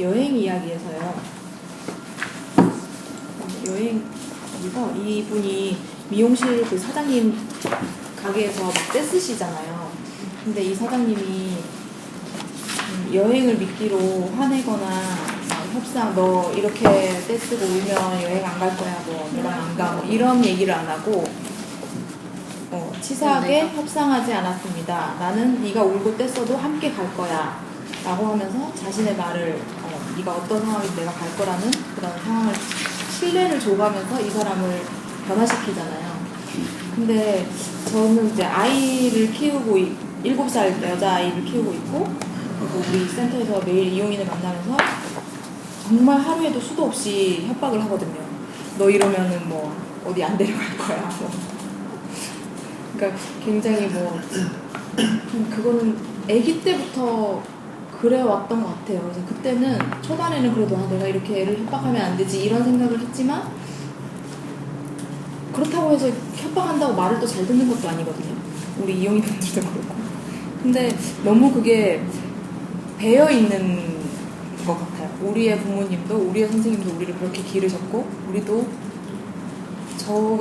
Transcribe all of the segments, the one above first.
여행 이야기에서요. 여행에서 이분이 미용실 그 사장님 가게에서 막 떼쓰시잖아요. 근데 이 사장님이 여행을 미끼로 화내거나 협상 너 이렇게 떼쓰고 울면 여행 안 갈 거야 뭐 너랑 안 가 뭐 이런 얘기를 안 하고 치사하게 협상하지 않았습니다. 나는 네가 울고 떼써도 함께 갈 거야 라고 하면서 자신의 말을 네가 어떤 상황이든 내가 갈 거라는 그런 상황을 신뢰를 줘가면서 이 사람을 변화시키잖아요. 근데 저는 이제 아이를 키우고 7살 여자아이를 키우고 있고 그리고 우리 센터에서 매일 이용인을 만나면서 정말 하루에도 수도 없이 협박을 하거든요. 너 이러면은 뭐 어디 안 데려갈 거야 뭐. 그러니까 굉장히 그거는 아기 때부터 그래 왔던 것 같아요. 그래서 그때는 초반에는 그래도 내가 이렇게 애를 협박하면 안 되지 이런 생각을 했지만 그렇다고 해서 협박한다고 말을 또 잘 듣는 것도 아니거든요. 우리 이용이 분들도 그렇고. 근데 너무 그게 배어 있는 것 같아요. 우리의 부모님도 우리의 선생님도 우리를 그렇게 기르셨고 우리도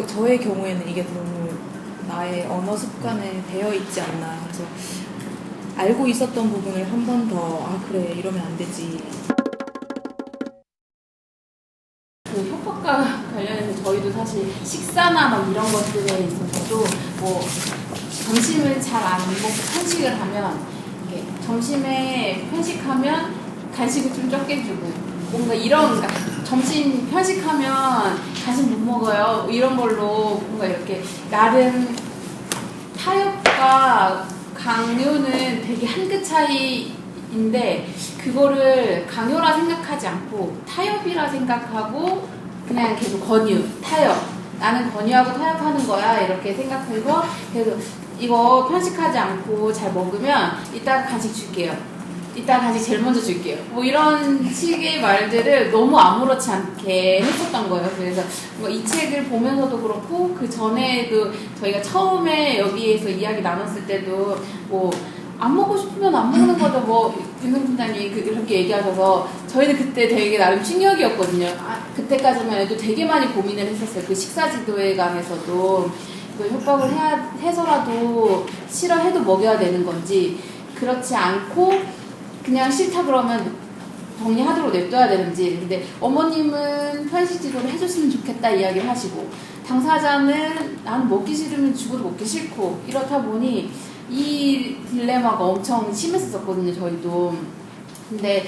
저의 경우에는 이게 너무 나의 언어 습관에 배어 있지 않나. 그래서 알고 있었던 부분을 한 번 더 그래 이러면 안 되지. 그 협박과 관련해서 저희도 사실 식사나 막 이런 것들에 있어서도 점심을 잘 안 먹고 편식을 하면 이게 점심에 편식하면 간식을 좀 적게 주고 뭔가 그러니까 점심 편식하면 간식 못 먹어요 이런 걸로 뭔가 이렇게 나름 타협과 강요는 되게 한 끗 차이인데 그거를 강요라 생각하지 않고 타협이라 생각하고 그냥 계속 권유, 타협 나는 권유하고 타협하는 거야 이렇게 생각해서 그래도 이거 편식하지 않고 잘 먹으면 이따가 간식 줄게요 이따가 간식 제일 먼저 줄게요 뭐 이런 식의 말들을 너무 아무렇지 않게 했었던 거예요. 그래서 이 책을 보면서도 그렇고 그 전에도 저희가 처음에 여기에서 이야기 나눴을 때도 안 먹고 싶으면 안 먹는 거죠. 윤성 팀장님이 그렇게 얘기하셔서 저희는 그때 되게 나름 충격이었거든요. 그때까지만 해도 되게 많이 고민을 했었어요. 그 식사지도에 관해서도 그 협박을 해서라도 싫어해도 먹여야 되는 건지 그렇지 않고 그냥 싫다 그러면 정리하도록 냅둬야 되는지. 근데 어머님은 편식 지도를 해줬으면 좋겠다 이야기를 하시고 당사자는 나는 먹기 싫으면 죽어도 먹기 싫고 이렇다 보니 이 딜레마가 엄청 심했었거든요. 저희도. 근데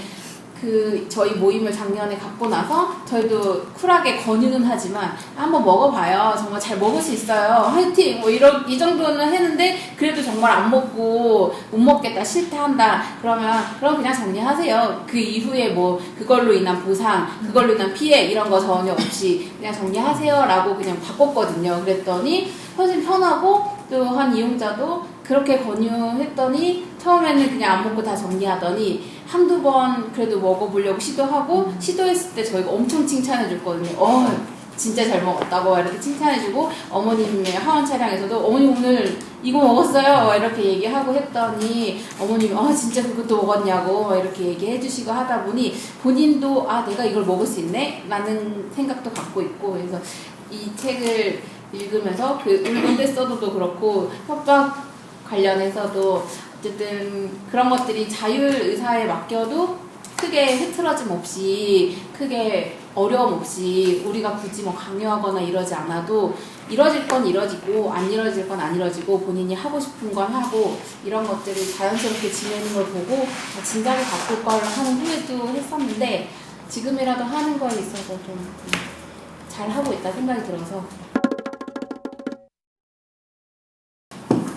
저희 모임을 작년에 갖고 나서 저희도 쿨하게 권유는 하지만 한번 먹어봐요. 정말 잘 먹을 수 있어요. 화이팅! 이 정도는 했는데 그래도 정말 안 먹고 못 먹겠다, 싫다 한다. 그럼 그냥 정리하세요. 그 이후에 그걸로 인한 보상, 그걸로 인한 피해 이런 거 전혀 없이 그냥 정리하세요 라고 그냥 바꿨거든요. 그랬더니 훨씬 편하고 또 한 이용자도 그렇게 권유했더니 처음에는 그냥 안 먹고 다 정리하더니 한두 번 그래도 먹어보려고 시도하고 시도했을 때 저희가 엄청 칭찬해줬거든요. 진짜 잘 먹었다고 이렇게 칭찬해주고 어머님의 하원 차량에서도 어머님 오늘 이거 먹었어요 이렇게 얘기하고 했더니 어머님이 진짜 그것도 먹었냐고 이렇게 얘기해주시고 하다 보니 본인도 내가 이걸 먹을 수 있네 라는 생각도 갖고 있고 그래서 이 책을 읽으면서 울고 떼써도도 그렇고 협박 관련해서도 어쨌든 그런 것들이 자율의사에 맡겨도 크게 흐트러짐 없이 크게 어려움 없이 우리가 굳이 강요하거나 이러지 않아도 이뤄질 건 이뤄지고 안 이뤄질 건 안 이뤄지고 본인이 하고 싶은 건 하고 이런 것들을 자연스럽게 지내는 걸 보고 진작에 바꿀 걸 하는 후회도 했었는데 지금이라도 하는 거에 있어서 좀 잘하고 있다 생각이 들어서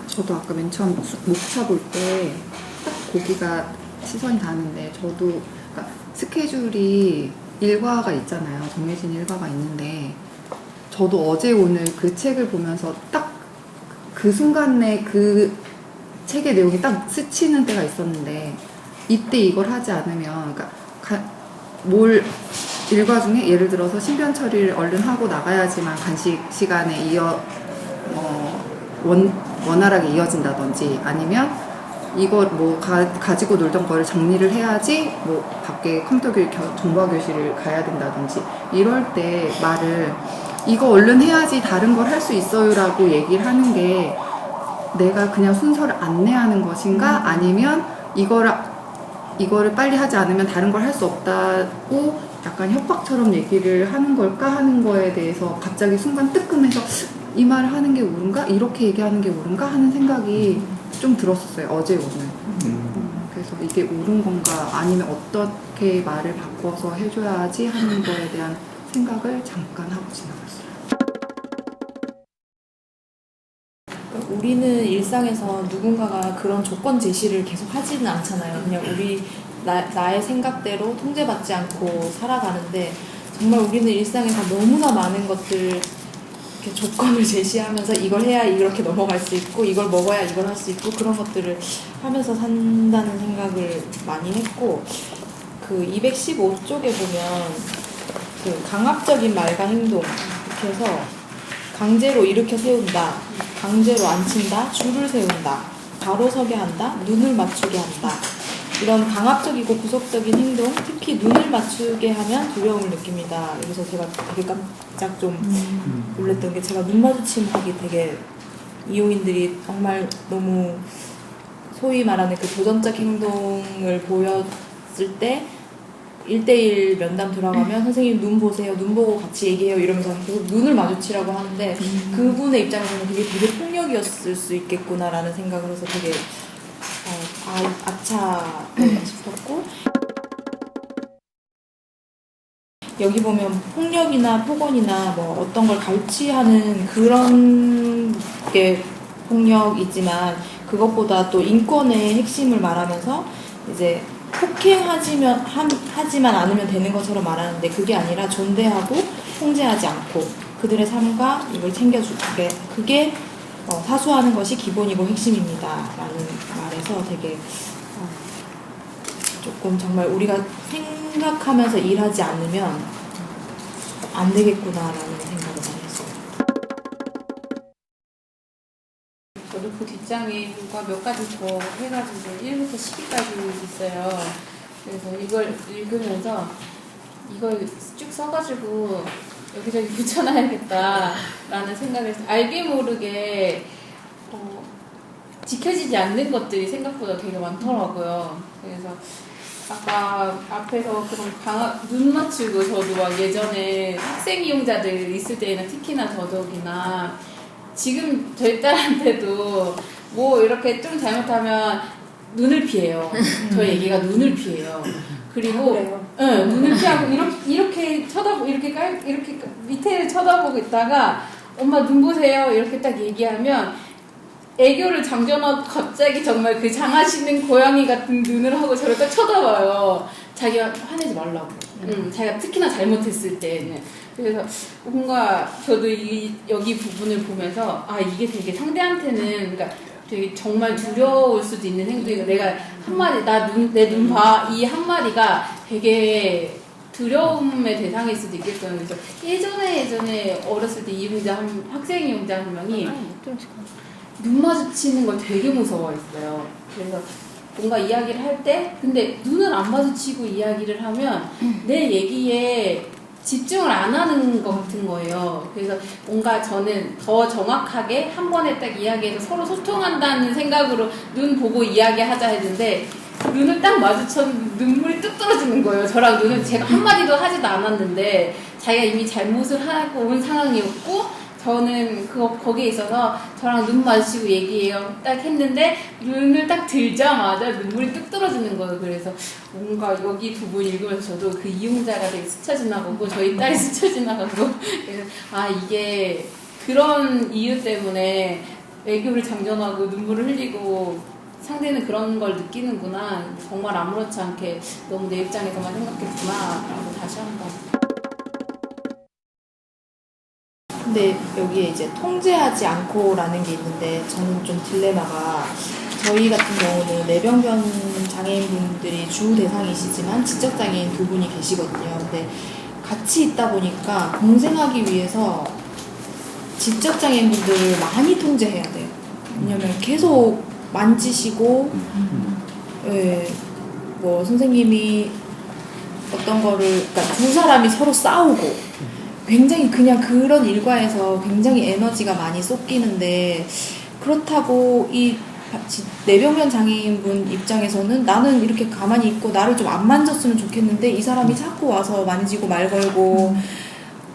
저도 아까 맨 처음 목차 볼 때 딱 거기가 시선이 가는데 저도 그러니까 스케줄이 일과가 있잖아요. 정해진 일과가 있는데 저도 어제 오늘 그 책을 보면서 딱 그 순간에 그 책의 내용이 딱 스치는 때가 있었는데 이때 이걸 하지 않으면 그러니까 일과 중에 예를 들어서 신변 처리를 얼른 하고 나가야지만 간식 시간에 원활하게 이어진다든지 아니면 이걸 뭐 가지고 놀던 거를 정리를 해야지 뭐 밖에 정보화 교실을 가야 된다든지 이럴 때 말을 이거 얼른 해야지 다른 걸 할 수 있어요라고 얘기를 하는 게 내가 그냥 순서를 안내하는 것인가 아니면 이거를 빨리 하지 않으면 다른 걸 할 수 없다고 약간 협박처럼 얘기를 하는 걸까 하는 거에 대해서 갑자기 순간 뜨끔해서 이 말을 하는 게 옳은가? 이렇게 얘기하는 게 옳은가? 하는 생각이 좀 들었었어요. 어제 오늘. 그래서 이게 옳은 건가 아니면 어떻게 말을 바꿔서 해줘야지 하는 거에 대한 생각을 잠깐 하고 지나갔어요. 우리는 일상에서 누군가가 그런 조건 제시를 계속 하지는 않잖아요. 그냥 나의 생각대로 통제받지 않고 살아가는데 정말 우리는 일상에서 너무나 많은 것들 이렇게 조건을 제시하면서 이걸 해야 이렇게 넘어갈 수 있고 이걸 먹어야 이걸 할 수 있고 그런 것들을 하면서 산다는 생각을 많이 했고 그 215쪽에 보면 그 강압적인 말과 행동 이렇게 해서 강제로 일으켜 세운다, 강제로 앉힌다, 줄을 세운다, 바로 서게 한다, 눈을 맞추게 한다. 이런 강압적이고 구속적인 행동, 특히 눈을 맞추게 하면 두려움을 느낍니다. 그래서 제가 되게 깜짝 좀 놀랐던 게 제가 눈 마주침하기 되게 이용인들이 정말 너무 소위 말하는 그 도전적 행동을 보였을 때 1대1 면담 들어가면 선생님 눈 보세요. 눈 보고 같이 얘기해요. 이러면서 계속 눈을 마주치라고 하는데 그분의 입장에서는 그게 되게 폭력이었을 수 있겠구나라는 생각을 해서 되게 아차 싶었고 여기 보면 폭력이나 폭언이나 뭐 어떤 걸 갈취하는 그런 게 폭력이지만 그것보다 또 인권의 핵심을 말하면서 이제 폭행하지만 않으면 되는 것처럼 말하는데 그게 아니라 존대하고 통제하지 않고 그들의 삶과 이걸 챙겨주게 그게 사수하는 것이 기본이고 핵심입니다 라는 말에서 되게 조금 정말 우리가 생각하면서 일하지 않으면 안 되겠구나 라는 생각을 많이 했어요. 저도 그 뒷장에 몇 가지 더 해가지고 1부터 10위까지 있어요. 그래서 이걸 읽으면서 이걸 쭉 써가지고 여기저기 붙여놔야겠다라는 생각을 했어요. 알게 모르게 지켜지지 않는 것들이 생각보다 되게 많더라고요. 그래서 아까 앞에서 그런 눈 맞추고 저도 막 예전에 학생 이용자들 있을 때는 특히나 더더욱이나 지금 저희 딸한테도 뭐 이렇게 좀 잘못하면 눈을 피해요. 저희 애기가 눈을 피해요. 그리고 네, 눈을 피하고 이렇게 쳐다보고 이렇게 밑에 쳐다보고 있다가 엄마 눈 보세요 이렇게 딱 얘기하면 애교를 장전하고 갑자기 정말 그 장하시는 고양이 같은 눈을 하고 저를 딱 쳐다봐요. 자기가 화내지 말라고. 자기가 특히나 잘못했을 때는. 그래서 뭔가 저도 여기 부분을 보면서 이게 되게 상대한테는 그러니까 되게 정말 두려울 수도 있는 행동이고 내가 한마디 내 눈 봐 이 한마디가 되게 두려움의 대상일 수도 있겠어요. 그래서 예전에 어렸을 때 학생 이용자 한 명이 눈 마주치는 걸 되게 무서워했어요. 그래서 뭔가 이야기를 할 때 근데 눈을 안 마주치고 이야기를 하면 내 얘기에 집중을 안 하는 것 같은 거예요. 그래서 뭔가 저는 더 정확하게 한 번에 딱 이야기해서 서로 소통한다는 생각으로 눈 보고 이야기하자 했는데 눈을 딱 마주쳤는데 눈물이 뚝 떨어지는 거예요. 저랑 눈을 제가 한마디도 하지도 않았는데 자기가 이미 잘못을 하고 온 상황이었고 저는 거기에 있어서 저랑 눈 마주치고 얘기해요. 딱 했는데 눈을 딱 들자마자 눈물이 뚝 떨어지는 거예요. 그래서 뭔가 여기 부분 읽으면서 저도 그 이용자가 되게 스쳐 지나가고 저희 딸이 스쳐 지나가고 그래서 이게 그런 이유 때문에 애교를 장전하고 눈물을 흘리고 상대는 그런 걸 느끼는구나. 정말 아무렇지 않게 너무 내 입장에서만 생각했구나 라고 다시 한번. 근데 여기에 이제 통제하지 않고라는 게 있는데 저는 좀 딜레마가 저희 같은 경우는 뇌병변 장애인분들이 주 대상이시지만 지적장애인 두 분이 계시거든요. 근데 같이 있다 보니까 공생하기 위해서 지적장애인분들을 많이 통제해야 돼요. 왜냐면 계속 만지시고 예, 뭐 선생님이 어떤 거를 그러니까 두 사람이 서로 싸우고 굉장히 그냥 그런 일과에서 굉장히 에너지가 많이 쏟기는데 그렇다고 이 뇌병변 장애인분 입장에서는 나는 이렇게 가만히 있고 나를 좀 안 만졌으면 좋겠는데 이 사람이 자꾸 와서 만지고 말 걸고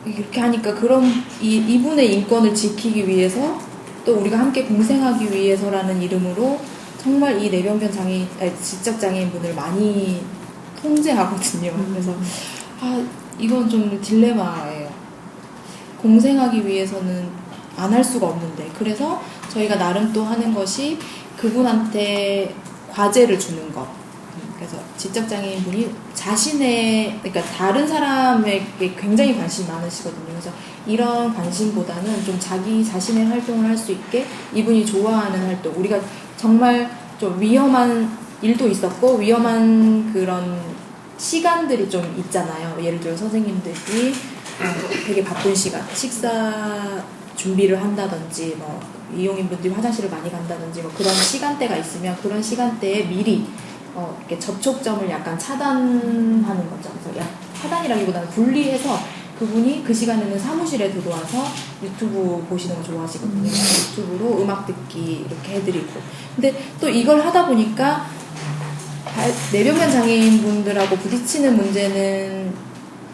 이렇게 하니까 그런 이분의 인권을 지키기 위해서 또 우리가 함께 공생하기 위해서라는 이름으로 정말 이 뇌병변 장애인, 지적 장애인분을 많이 통제하거든요. 그래서 이건 좀 딜레마예요. 공생하기 위해서는 안 할 수가 없는데 그래서 저희가 나름 또 하는 것이 그분한테 과제를 주는 것. 그래서 지적장애인분이 자신의 그러니까 다른 사람에게 굉장히 관심이 많으시거든요. 그래서 이런 관심보다는 좀 자기 자신의 활동을 할 수 있게 이분이 좋아하는 활동. 우리가 정말 좀 위험한 일도 있었고 위험한 그런 시간들이 좀 있잖아요. 예를 들어 선생님들이 되게 바쁜 시간, 식사 준비를 한다든지 뭐 이용인분들이 화장실을 많이 간다든지 뭐 그런 시간대가 있으면 그런 시간대에 미리 이렇게 접촉점을 약간 차단하는 거죠. 그래서 차단이라기보다는 분리해서 그분이 그 시간에는 사무실에 들어와서 유튜브 보시는 거 좋아하시거든요. 유튜브로 음악 듣기 이렇게 해드리고. 근데 또 이걸 하다 보니까 뇌병변 장애인분들하고 부딪히는 문제는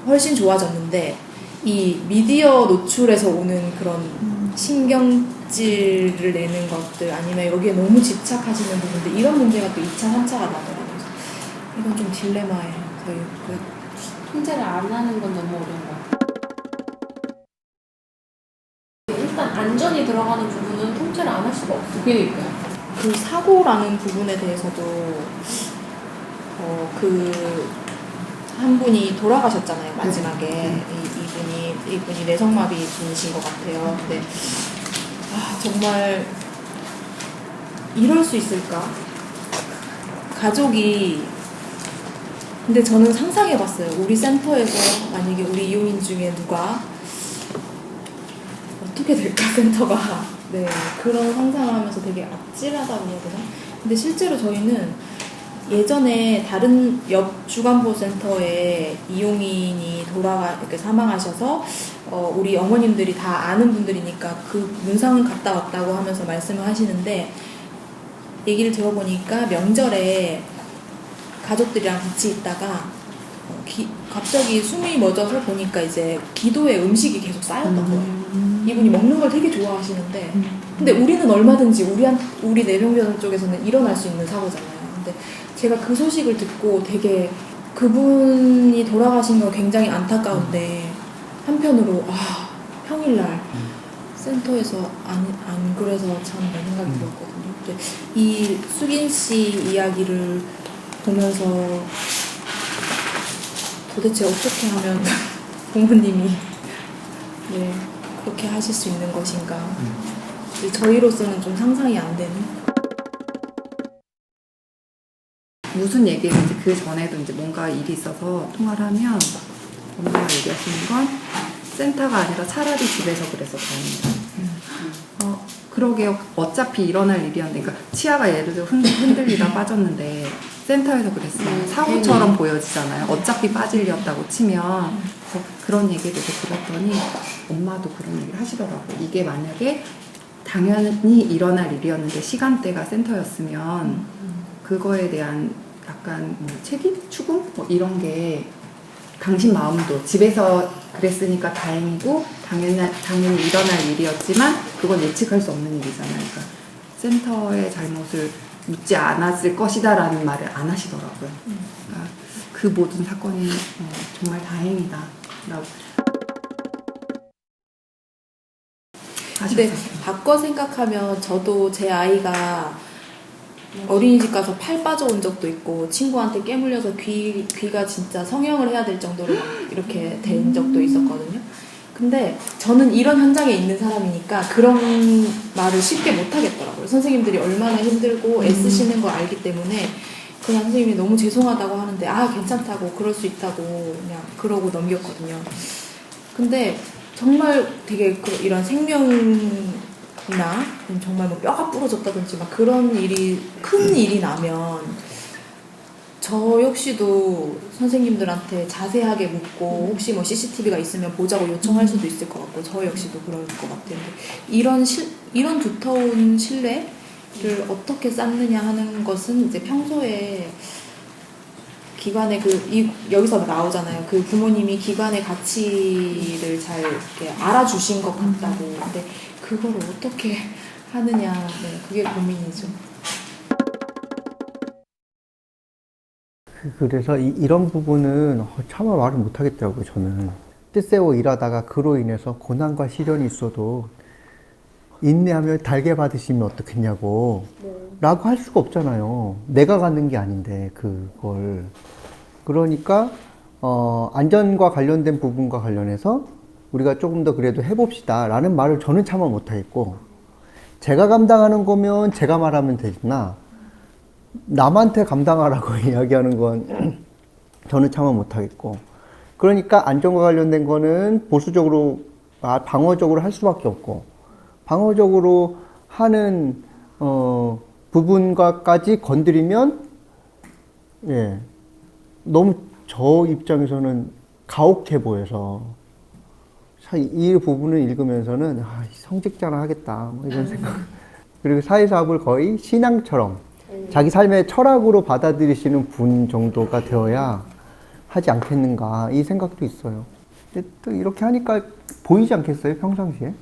훨씬 좋아졌는데 이 미디어 노출에서 오는 그런 신경질을 내는 것들 아니면 여기에 너무 집착하시는 부분들 이런 문제가 또 2차, 3차가 나더라고요. 이건 좀 딜레마예요. 저희 통제를 안 하는 건 너무 어려운 것 같아요. 일단 안전이 들어가는 부분은 통제를 안 할 수가 없어요. 그러니까요. 그 사고라는 부분에 대해서도 한 분이 돌아가셨잖아요. 마지막에 이분이 뇌성마비 분이신 것 같아요. 근데 정말 이럴 수 있을까? 가족이 근데 저는 상상해봤어요. 우리 센터에서 만약에 우리 이용인 중에 누가 어떻게 될까 센터가 네 그런 상상을 하면서 되게 아찔하다고 해야 되나? 근데 실제로 저희는 예전에 다른 옆 주간보호센터에 이용인이 이렇게 사망하셔서 우리 어머님들이 다 아는 분들이니까 그 문상은 갔다 왔다고 하면서 말씀을 하시는데 얘기를 들어보니까 명절에 가족들이랑 같이 있다가 갑자기 숨이 멎어서 보니까 이제 기도에 음식이 계속 쌓였던 거예요. 이분이 먹는 걸 되게 좋아하시는데 근데 우리는 얼마든지 우리 뇌병변 쪽에서는 일어날 수 있는 사고잖아요. 근데 제가 그 소식을 듣고 되게 그분이 돌아가신 거 굉장히 안타까운데 한편으로 평일날 센터에서 안 그래서 참 생각이 들었거든요. 근데 이 수긴 씨 이야기를 보면서 도대체 어떻게 하면 부모님이 그렇게 하실 수 있는 것인가. 저희로서는 좀 상상이 안 되는. 무슨 얘기를 이제 그 전에도 이제 뭔가 일이 있어서 통화를 하면 엄마가 얘기하시는 건 센터가 아니라 차라리 집에서 그래서 다행이다. 그러게요. 어차피 일어날 일이었는데, 그러니까 치아가 예를 들어 흔들리다 빠졌는데 센터에서 그랬으면 사고처럼 보여지잖아요. 어차피 빠질 일이었다고 치면. 그래서 그런 얘기를 이렇게 들었더니 엄마도 그런 얘기를 하시더라고요. 이게 만약에 당연히 일어날 일이었는데 시간대가 센터였으면 그거에 대한 약간 뭐 책임? 추궁? 뭐 이런 게 당신 마음도 집에서 그랬으니까 다행이고 당연히 일어날 일이었지만 그건 예측할 수 없는 일이잖아요. 그러니까 센터의 잘못을 묻지 않았을 것이다 라는 말을 안 하시더라고요. 그러니까 그 모든 사건이 정말 다행이다 라고 근데 하셨어요. 바꿔 생각하면 저도 제 아이가 어린이집 가서 팔 빠져온 적도 있고 친구한테 깨물려서 귀가 진짜 성형을 해야 될 정도로 막 이렇게 된 적도 있었거든요. 근데 저는 이런 현장에 있는 사람이니까 그런 말을 쉽게 못 하겠더라고요. 선생님들이 얼마나 힘들고 애쓰시는 걸 알기 때문에 그냥 선생님이 너무 죄송하다고 하는데 괜찮다고 그럴 수 있다고 그냥 그러고 넘겼거든요. 근데 정말 되게 이런 생명 아니면 정말 뭐 뼈가 부러졌다든지 막 그런 일이 큰 일이 나면 저 역시도 선생님들한테 자세하게 묻고 혹시 뭐 CCTV가 있으면 보자고 요청할 수도 있을 것 같고 저 역시도 그럴 것 같은데 이런 두터운 신뢰를 어떻게 쌓느냐 하는 것은 이제 평소에 기관의 여기서 나오잖아요. 그 부모님이 기관의 가치를 잘 이렇게 알아주신 것 같다고. 근데 그걸 어떻게 하느냐, 네, 그게 고민이죠. 그래서 이런 부분은 차마 말을 못 하겠더라고요, 저는. 뜻세워 일하다가 그로 인해서 고난과 시련이 있어도 인내하면 달게 받으시면 어떻겠냐고 라고 할 수가 없잖아요. 내가 갖는 게 아닌데 그걸. 그러니까 안전과 관련된 부분과 관련해서 우리가 조금 더 그래도 해봅시다 라는 말을 저는 차마 못 하겠고, 제가 감당하는 거면 제가 말하면 되나 남한테 감당하라고 이야기하는 건 저는 참아 못하겠고, 그러니까 안전과 관련된 거는 보수적으로, 방어적으로 할 수밖에 없고, 방어적으로 하는 부분과까지 건드리면 예, 너무 저 입장에서는 가혹해 보여서 이 부분을 읽으면서는 성직자나 하겠다 뭐 이런 생각. 그리고 사회사업을 거의 신앙처럼 자기 삶의 철학으로 받아들이시는 분 정도가 되어야 하지 않겠는가 이 생각도 있어요. 근데 또 이렇게 하니까 보이지 않겠어요, 평상시에?